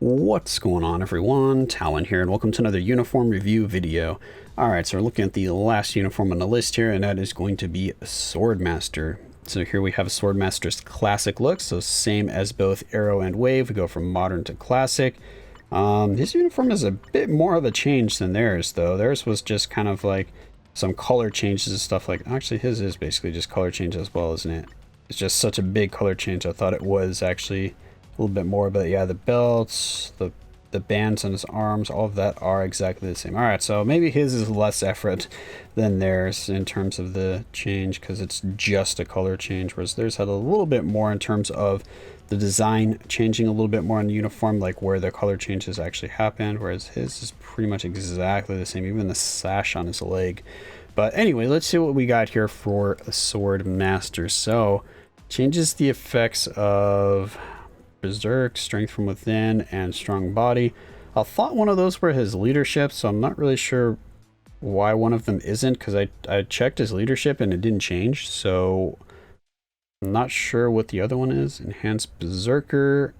What's going on, everyone? Talen here, and welcome to another uniform review video. Alright, so we're looking at the last uniform on the list here, and that is going to be Swordmaster. So here we have Swordmaster's classic look, so same as both Arrow and Wave. We go from modern to classic. His uniform is a bit more of a change than theirs, though. Theirs was just kind of like some color changes and stuff like... Actually, his is basically just color change as well, isn't it? It's just such a big color change. I thought it was actually a little bit more, but yeah, the belts, the bands on his arms, all of that are exactly the same. All right, so maybe his is less effort than theirs in terms of the change, because it's just a color change, whereas theirs had a little bit more in terms of the design changing a little bit more in the uniform, like where the color changes actually happened, whereas his is pretty much exactly the same, even the sash on his leg. But anyway, let's see what we got here for Swordmaster. So changes the effects of Berserk, Strength from Within, and Strong Body. I thought one of those were his leadership, so I'm not really sure why one of them isn't, because I checked his leadership and it didn't change, so I'm not sure what the other one is. Enhanced Berserker,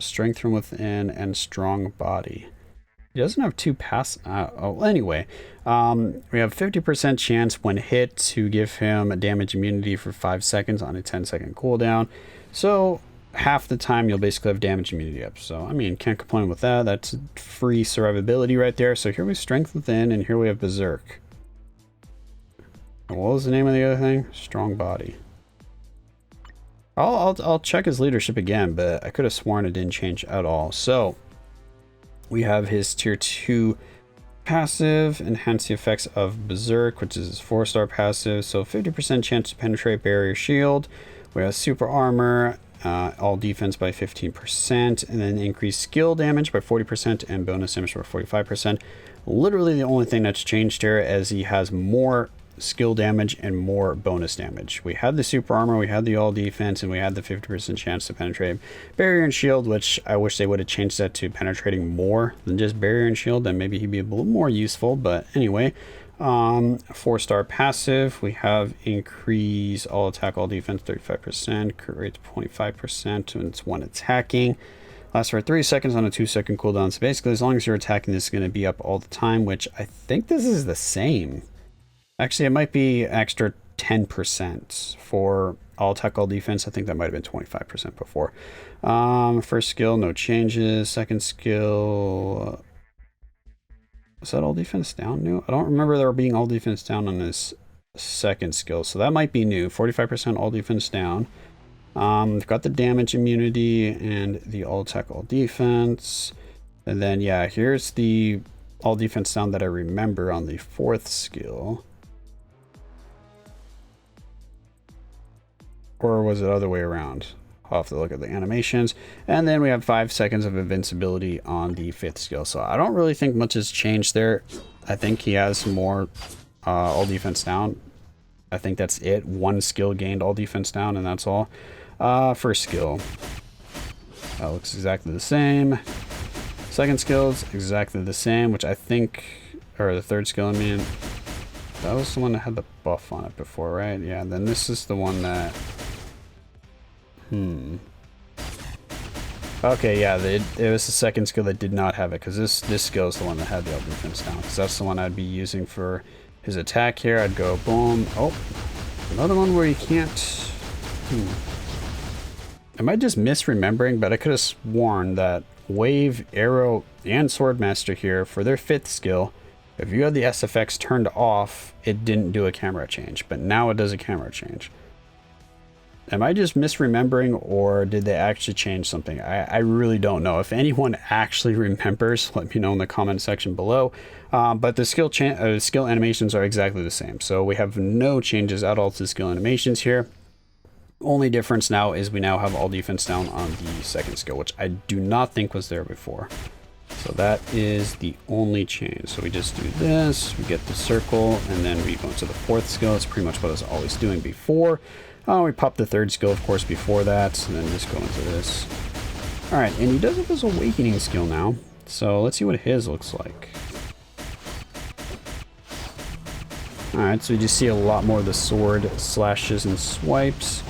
Strength from Within, and Strong Body. He doesn't have two pass... anyway, we have 50% chance when hit to give him a damage immunity for 5 seconds on a 10-second cooldown. So half the time you'll basically have damage immunity up. So, I mean, can't complain with that. That's free survivability right there. So here we have Strength Within, and here we have Berserk. And what was the name of the other thing? Strong Body. I'll check his leadership again, but I could have sworn it didn't change at all. So we have his tier 2 passive, enhance the effects of Berserk, which is his 4-star passive. So 50% chance to penetrate barrier shield. We have super armor, all defense by 15%, and then increase skill damage by 40% and bonus damage by 45%. Literally the only thing that's changed here is he has more skill damage and more bonus damage. We had the super armor, we had the all defense, and we had the 50% chance to penetrate barrier and shield, which I wish they would have changed that to penetrating more than just barrier and shield. Then maybe he'd be a little more useful. But anyway, 4-star passive, we have increase all attack, all defense 35%, crit rate 25%, and it's one attacking. Lasts for 3 seconds on a 2-second cooldown. So basically, as long as you're attacking, this is going to be up all the time, which I think this is the same. Actually, it might be extra 10% for all attack, all defense. I think that might have been 25% before. First skill, no changes. Second skill, is that all defense down new? I don't remember there being all defense down on this second skill, so that might be new. 45% all defense down. We've got the damage immunity and the all attack, all defense. And then, yeah, here's the all defense down that I remember on the 4th skill. Or was it other way around? I'll have to look at the animations. And then we have 5 seconds of invincibility on the 5th skill. So I don't really think much has changed there. I think he has more all defense down. I think that's it. 1 skill gained all defense down, and that's all. First skill. That looks exactly the same. Second skill is exactly the same, which I think... Or the 3rd skill, I mean. That was the one that had the buff on it before, right? Yeah, then this is the one that... Okay, yeah, it was the 2nd skill that did not have it, because this skill is the one that had the all defense down, because that's the one I'd be using for his attack here. I'd go boom. Oh, another one where you can't... Am I just misremembering? But I could have sworn that Wave, Arrow, and Swordmaster here, for their 5th skill, if you had the SFX turned off, it didn't do a camera change, but now it does a camera change. Am I just misremembering, or did they actually change something? I really don't know. If anyone actually remembers, let me know in the comment section below. But the skill animations are exactly the same. So we have no changes at all to skill animations here. Only difference now is we now have all defense down on the 2nd skill, which I do not think was there before. So that is the only change. So we just do this, we get the circle, and then we go into the 4th skill. It's pretty much what I was always doing before. We pop the 3rd skill, of course, before that, and then just go into this. Alright, and he does have his awakening skill now. So let's see what his looks like. Alright, so you just see a lot more of the sword slashes and swipes.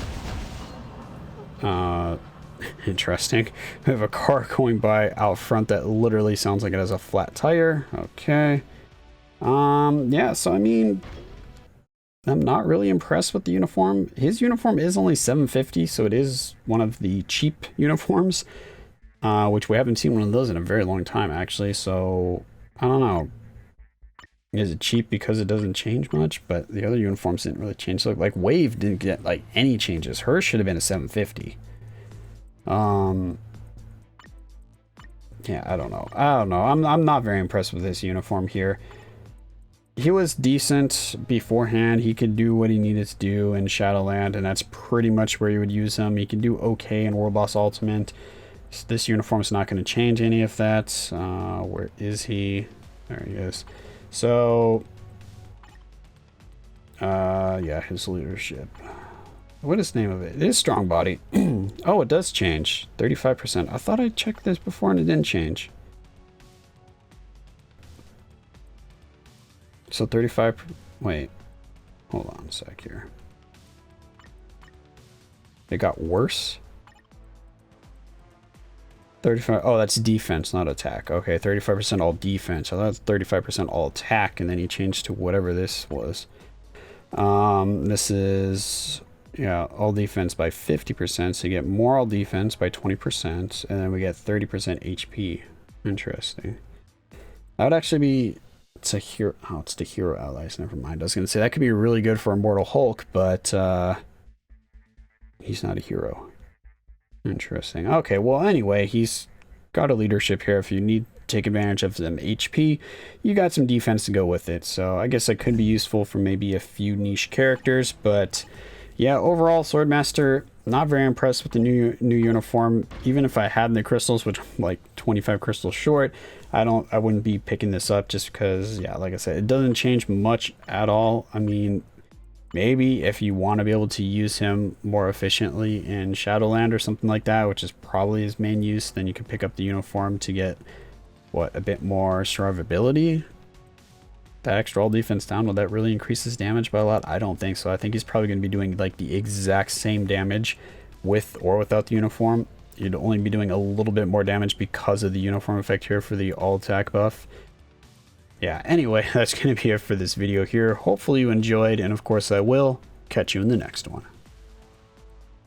Interesting. We have a car going by out front that literally sounds like it has a flat tire. Okay. Yeah, so I mean, I'm not really impressed with the uniform. His uniform is only $750, so it is one of the cheap uniforms, which we haven't seen one of those in a very long time, actually. So I don't know. Is it cheap because it doesn't change much? But the other uniforms didn't really change. So like Wave didn't get like any changes. Hers should have been a 750. Yeah, I don't know. I'm not very impressed with this uniform here. He was decent beforehand. He could do what he needed to do in Shadowland, and that's pretty much where you would use him. He can do okay in World Boss Ultimate. This uniform is not going to change any of that. Where is he? There he is. So, yeah, his leadership. What is the name of it? It is Strong Body. Oh, it does change. 35%. I thought I checked this before and it didn't change. So 35... Wait. Hold on a sec here. It got worse? 35... Oh, that's defense, not attack. Okay, 35% all defense. So that's 35% all attack, and then he changed to whatever this was. This is... Yeah, all defense by 50%, so you get more all defense by 20%, and then we get 30% HP. Interesting. That would actually be... It's a hero... Oh, it's the hero allies. Never mind. I was going to say, that could be really good for Immortal Hulk, but he's not a hero. Interesting. Okay, well, anyway, he's got a leadership here. If you need to take advantage of some HP, you got some defense to go with it. So I guess that could be useful for maybe a few niche characters, but... Yeah, overall, Swordmaster, not very impressed with the new uniform. Even if I had the crystals, which I'm like 25 crystals short, I wouldn't be picking this up just because, yeah, like I said, it doesn't change much at all. I mean, maybe if you want to be able to use him more efficiently in Shadowland or something like that, which is probably his main use, then you could pick up the uniform to get, what, a bit more survivability. That extra all defense down, will that really increase his damage by a lot? I don't think so. I think he's probably going to be doing like the exact same damage with or without the uniform. You'd only be doing a little bit more damage because of the uniform effect here for the all attack buff. Yeah, anyway, that's going to be it for this video here. Hopefully you enjoyed, and of course I will catch you in the next one.